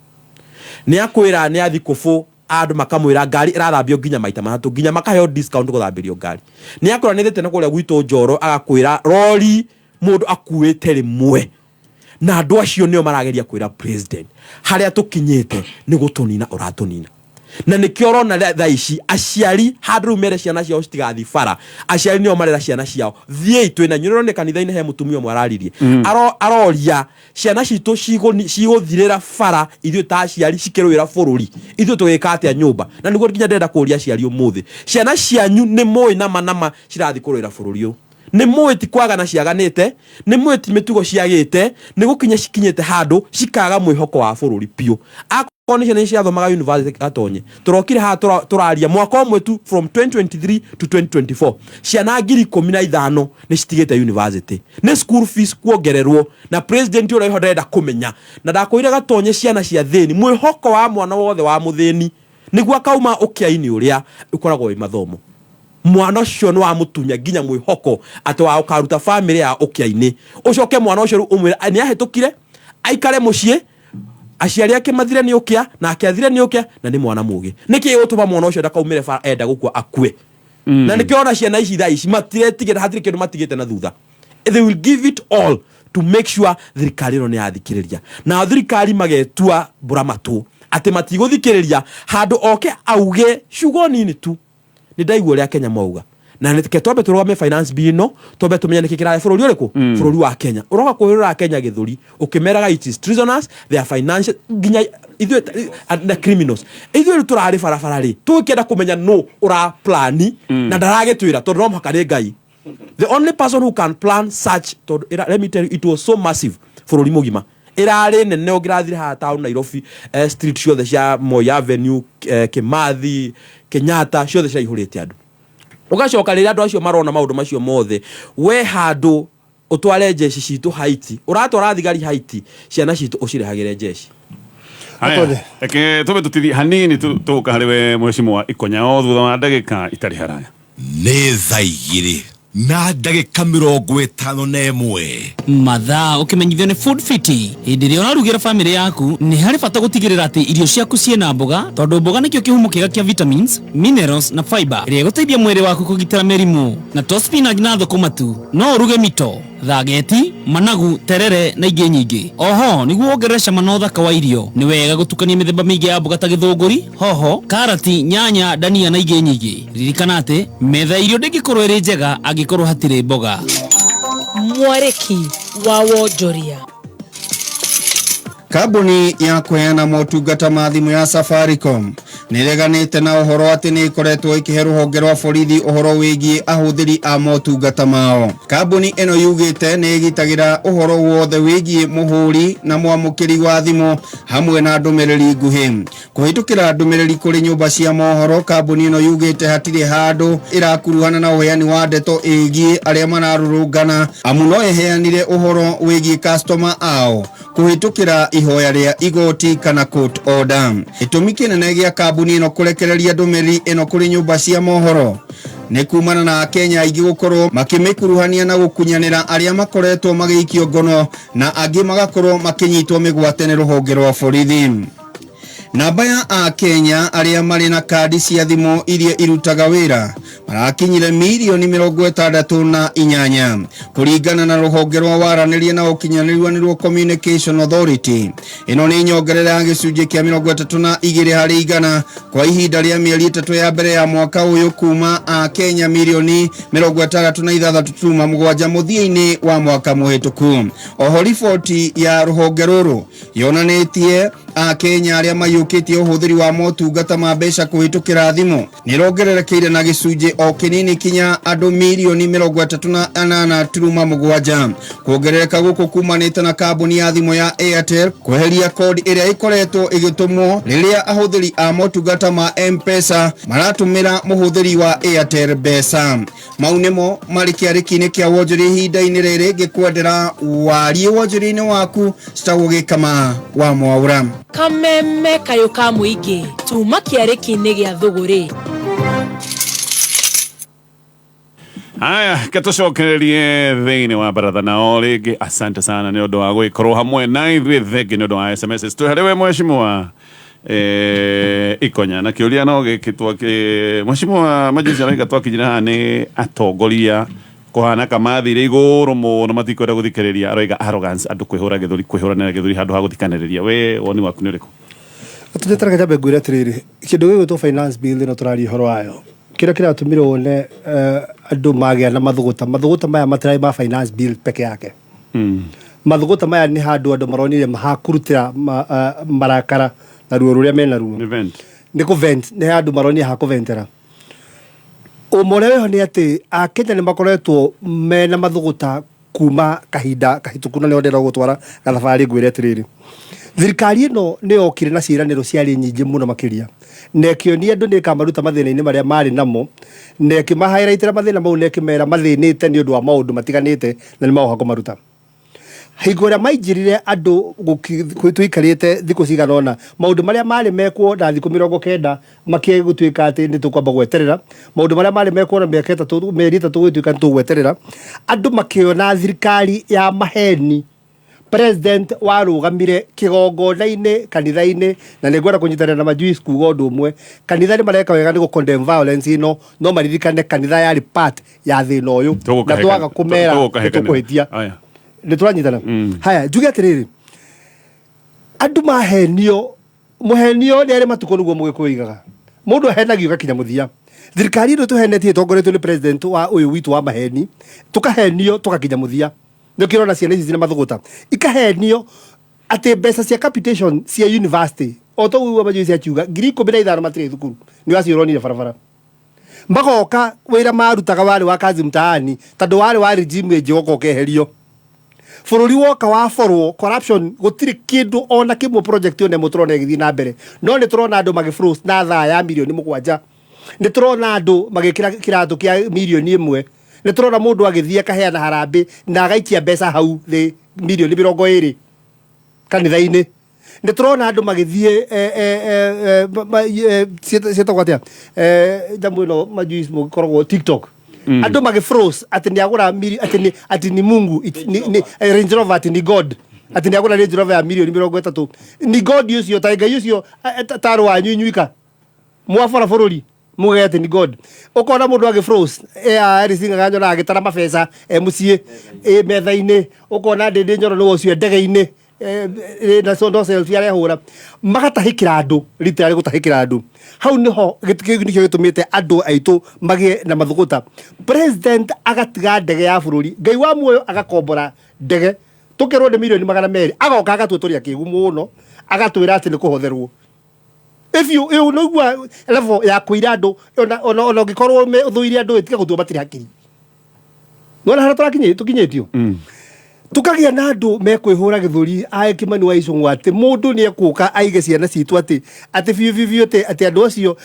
ni akwira ni athi kufu andu makamwira ngari irathambio nginya maita matatu nginya makaheo discount guthambirio ngari ni akwira ni thite na kuria gwitu Njoro agakwira rori mundu akuite rimwe na andu acio nio marageria kwira president haria tukinyite ni gutunina uratunina na nikio rona tha ici aciari handu mere ciana ciao citigathi bara aciari nio marera ciana ciao thie twina nyuriro ni kanitha-ini he mutumia mwararirie aroria ciana citu ciguthirira bara ithuĩ ta aciari cikirwira bururi ithuĩ tugika atia nyumba na niguo nginya ndenda kuria aciari umuthi ciana cianyu ni moi nama cirathi kurwira bururi uyu ni mwe ti kwaga na ciaganite ni mwe ti mitugo ciagite ni gukinya cikinyete handu cikaga mwihoko wa bururi pio akoni ni cia thomaga university gatonye turokire ha turaria mwaka umwe tu from 2023 to 2024 ciana 15,000 ni citigite university ni school fees kuongererwo na president ura ihodenda kumenya na ndakoire gatonye ciana cia thini mwihoko wa mwana wothe wa muthini niguo kauma ukiaini uria ukoragwo wi mathomo mwana ucio no amutunya ginya mwihoko ati wa ukaruta family ya ukiaini ucoke mwana ucio umwira ni ahetukire aikare mucie aciari ake mathire ni ukia na akiathire ni ukia na ni mwana mugi niki utuma mwana ucio ndakaumire fara enda gukua akue na nikiona ciana ici tha ici matiretigire hatire kindu matigite na thutha they will give it all to make sure thirikari no ni athikiriria na thirikari magetua buramatu ati matiguthikiriria handu oke auge shugo nini tu ni ndaigua ria Kenya mauga na nitike twambe turugame finance bill no twambe tumenya niki kirae bururi uriku bururi wa Kenya uroka kuhirira Kenya githuri ukimeraga it is treasonous, they are financial ginya ithu the criminals ithu turari barabara ri tukienda kumenya no ura plani na ndaragitwira tondu no mhakari ngai. The only person who can plan such let me tell you, it was so massive bururi mugima irari nene ogirathire ha town Nairobi street ciothe cia Moi Avenue, Kimathi, Kenyatta ciothe cia ihurite andu ugacoka riria andu acio marona maundu macio mothe we handu utware jeshi citu Haiti uratwara thigari Haiti ciana citu ucirehagire jeshi. Haya, tube tutithi hanini tuka hariwe mheshimiwa Ikonya o thutha wa ndagika itari haraya nĩ thaa igĩrĩ na ndagĩka 51 mathaa ukimenyithio ni Food Fiti hindi ria unarugira family yaku ni hari bata gutigirira ati irio ciaku ciena mboga tondu mboga nikio kihumo kiega kia vitamins, minerals na fiber iria guteithia mwiri waku kugitira merimu na to spinach na thukuma tu no uruge mito, thageti, managu, terere na ingĩ nyingĩ. Oho niguo wongerere cama na ũthaka wa irio ni wega gutukania mĩthemba mĩingĩ ya mboga ta gĩthũngũri, hoho, karati, nyanya, dania na ingĩ nyingĩ. Ririkana atĩ metha irio ndĩngĩkorwo ĩrĩ njega angĩkorwo hatirĩ mboga. Mwariki wa wonjoria. Kambuni ya kweana motungata ma thimu ya Safaricom nireganite na uhoro ati ni ikoretwo ikihe ruhonge rwa borithi uhoro wigie ahuthiri a motungata mao. Kambuni eno yugite ni igitagira uhoro wothe wigie muhuri na mwamukiri wa thimu hamwe na ndumiriri nguhi. Kuhitukira ndumiriri kuri nyumba cia mohoro, kambuni eno yugite hatiri handu irakuruhana na uheani wa ndeto igie aria mararurungana amu no iheanire uhoro wigie customer ao kuhitukira ihoya ria igoti kana court order. Itumi kinene gia kambuni ino kurekereria ndumiriri ino kuri nyumba cia mohoro ni kumana na Kenya aingĩ gukorwo makimikuruhania na gukunyanira aria makoretwo magĩikio ngono na angĩ magakorwo makinyitwo mĩgwate nĩ rũhonge rwa borithi. Namba ya Akenya aria mari na kadi cia thimu iria irutaga wira marakinyire milioni 68 kuringana na ruhonge rwa waraniria na ukinyanĩrua nĩruo Communication Authority. Ino ni nyongerera ya gĩcunjĩ kĩa 32 harĩ igana kwa ihinda rĩa mĩeri 3 ya mbere ya mwaka uyu kuma Akenya milioni 66.7 muthia-inĩ wa mwaka muhĩtũku. Oho riboti ya ruhonge ruru yonanĩtie Akenya aria mayukitie uhuthiri wa motungata ma mbeca kuhitukira thimu nirongererekeire na gicunji o kinini kinya andu milioni 38.7. Kuongerereka guku kumanite na kambuni ya thimu ya Airtel kweheria kodi iria ikoretwo igitumwo riria ahuthiri a motungata ma M-Pesa maratumira muhuthiri wa Airtel mbeca. Mau nimo mari kiariki-ini kia wonjori ihinda-ini riri gikwendera warie wonjori-ini waku citagugikama wa Mwaura. Kameme kayo ka muingi tuma kiariki-ini gia thuguri. Haya, ketucokererie thiini wa baratha nao ringi. Asante sana ni undu wa gwikorwo hamwe na ithuĩ thengi ni undu wa SMS tuhariwe mheshimiwa Ikonya na kiuria no gikitwa mheshimiwa majuzi araiga twakinyira haha ni atongoria kuhana kamathire iguru muno matikwenda guthikiriria araiga arrogance andu kwihura githuri kwihuranira githuri handu ha guthikaniriria. We woni waku ni uriku? Tutitaraga jambe gwira atiriri kindu gigwitwo finance bill no turari horo ayo kira kiratumire wone andu magia na mathuguta maya matirai ma finance bill peke yake. Mathuguta maya ni handu andu maronire mahakurutira marakara na ruo ruria mena ruo ni kuvent ni handu maronire ha kuventera. Umorewe ni ati Akenya ni makoretwo mena mathuguta kuma kahinda kahituku na ndera gutwara gathabari gwire atiriri. Thirikari ino ni okire na ciraniro ciari nyingi muno makiria nekionia andu ni kamaruta mathina-ini maria mari namo nekimahighlightira mathina mau nekimera mathinite ni undu wa maundu matiganite na ni mauha kumaruta higora maijirire andu tuikarite thiku ciganona maundu maria mari mekwo na thiku 90 makie gutuika ati ni tukwamba gweterera maundu maria mari mekwo na miaka 3 meri 3 gutuika ni tugweterera andu makiona thirikari ya maheni. President warugamire kigongona-ini kanitha-ini na nigwenda kunyitanira na majui kuuga undu umwe kanitha ni mareka wega ni condemn violence ino no maririkane kanitha yari part ya thina uyu na twaga kumera tukuhitia ni turanyitana. Haya njuge atiriri andu mahenio muhenio ni ari matuko niguo mugikuigaga mundu ahenagio gakinya muthia thirikari ino tuhenetie tongoretio ni president wa uyu witu wa maheni tukahenio tukakinya muthia nikirona ciana ici cina mathuguta ikahenio ati mbeca cia capitation cia university oto uwa majuzi achiuga 15,000 matire thukuru ni waciuronire barabara magoka wira marutaga wari wa kazi mtaani tondu wari wa regime njogoko keherio bururi woka wa forwo corruption gutiri kindu ona kimwe project one muturone githi na mbere no ni turona andu magifrost na thaa ya milioni 7 ni turona andu magikira kiratu kia milioni 1 ni turona mundu agithie kaheana harambe na agaikia mbeca hau the milioni 20 kanitha-ini ni turona andu magithie cietagwo atia jambo no majuis mukoragwo TikTok andu magifroze ati ni agura ati ni Mungu ni Range Rover ati ni God ati ni agura Range Rover ya milioni 30 ni God ucio taiga ucio taro wanyu inyuika mwafora bururi muge ati ni God ukona mundu agifroze arisinga ganyona agitara mabesa mucie metha-ini ukona ndindi nyoro no ucio ndege-ini na sondo selfie arehura magatahikira andu literally gutahikira andu hau niho nikio gitumite andu aitu magie na mathuguta president agatiga ndege ya bururi ngai wa muoyo agakombora ndege tukirwo ni milioni 200 agoka agatwitoria kigu muno agatwira ati ni kuhotherwo if you know level ya kuira andu ona gikorwo me thuire andu itika gutua matiri hakiri nona hara tukinyetio tukagia na andu mekwihura githuri ae Kimani wa Icũng'wa ati mundu ni ekuka aige ciana citu ati biu ati andu acio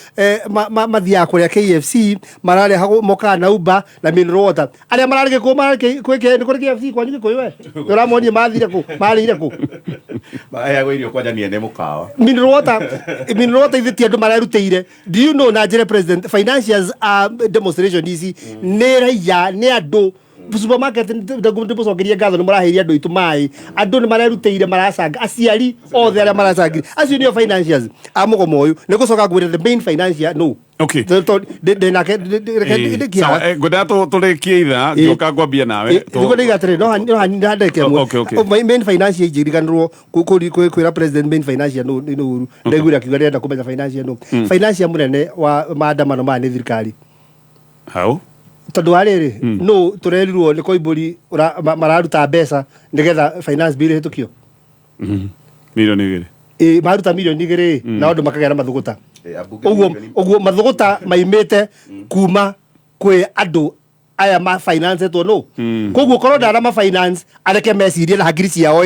mathia kuria KFC marare hago moka na Uber na mineral water aria marare ku marare kwike ni kuri KFC kwa nyuki koiwe uramonie mathire ku marire ku aya gwirio kwanja ni ene mukawa mineral water ithi andu mararutire do you know Nigeria president financials demonstration ici ne raiya ne andu supermarket ndipo sogeria gatho ni marahiria andu itu mai andu ni mararutire maracanga aciari othe aria maracangire acio nio financials amugomo uyu ni gucoka gwira the main financial no okay de na ke sawa goda turekie itha ngioka ngwambia nawe tuko ni gatire no ndeke main financial ijiriganirwo kwira president main financial no uru ndegura kigaria nda kumenya financial no financial munene wa maandamano ma ni thirikari how tondu ariri no turerirwo ni koiburi mararuta mbeca nigetha finance bill hitukio milioni 2 maruta milioni 2 na andu makagera mathuguta uguo mathuguta maimite kuma kwi andu aya ma finance to no koguo korwo ndara ma finance areke mecirie na hakiri ciao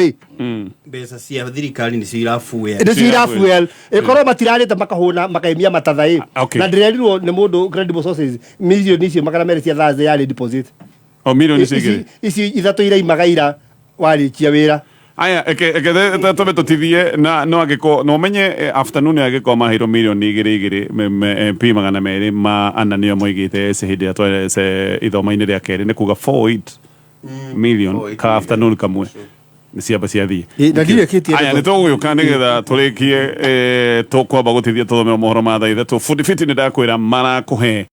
mbeca cia thirikari ni cirafuel ikorwo matirarite makahuna makaimia matatha na ndirerirwo ni mundu credible sources milioni icio magana mere cia Thursday yari deposit milioni cigiri ici ithatu ira imagaira warikia wira aya tobe tutithie na no agiko no menye afternoon agiko mahiro milioni 2 MP magana meri ma ananio moigite se hidi atwa se ithoma-ini ria keri ni kuga 48 million ka afternoon kamwe niciamba ciathie na ndire kitie aya nituguyuka nigetha turikie tukwamba gutithia tuthome mohoro ma thaa ithatũ Food Fit ni ndakwira marakuhe